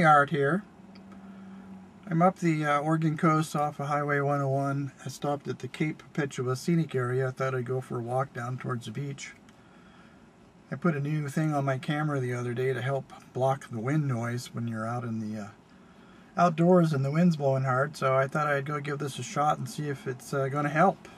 art here. I'm up the Oregon coast off of Highway 101. I stopped at the Cape Perpetua Scenic Area. I thought I'd go for a walk down towards the beach. I put a new thing on my camera the other day to help block the wind noise when you're out in the outdoors and the wind's blowing hard, so I thought I'd go give this a shot and see if it's going to help.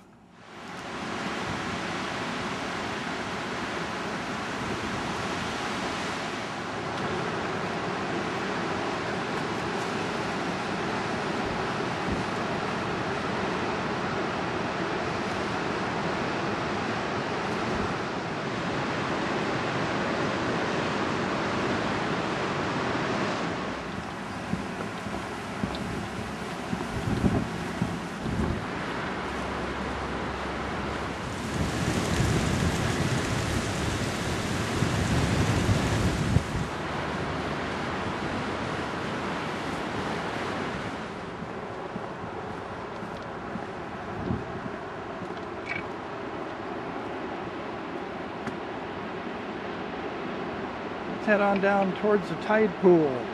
Head on down towards the tide pools.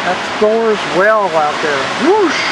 That's Thor's well out there. Whoosh!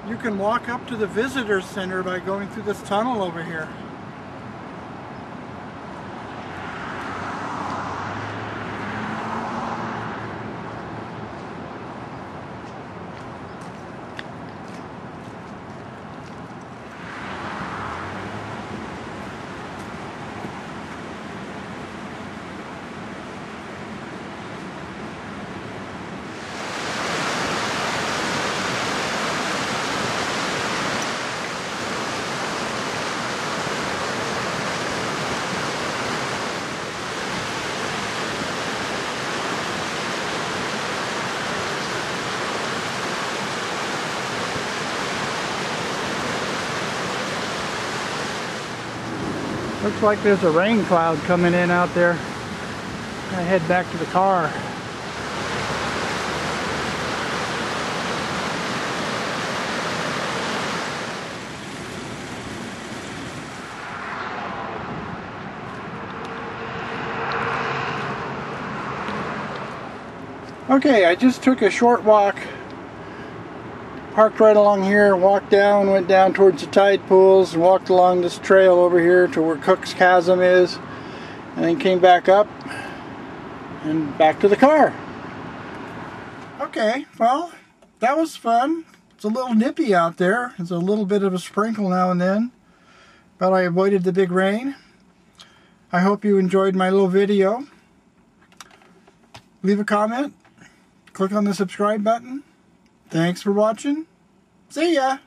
you can walk up to the visitor center by going through this tunnel over here. Looks like there's a rain cloud coming in out there. I head back to the car. Okay, I just took a short walk. Parked right along here, walked down, went down towards the tide pools, and walked along this trail over here to where Cook's Chasm is, and then came back up and back to the car. Okay, well, that was fun. It's a little nippy out there. There's a little bit of a sprinkle now and then, but I avoided the big rain. I hope you enjoyed my little video. Leave a comment. Click on the subscribe button. Thanks for watching. See ya!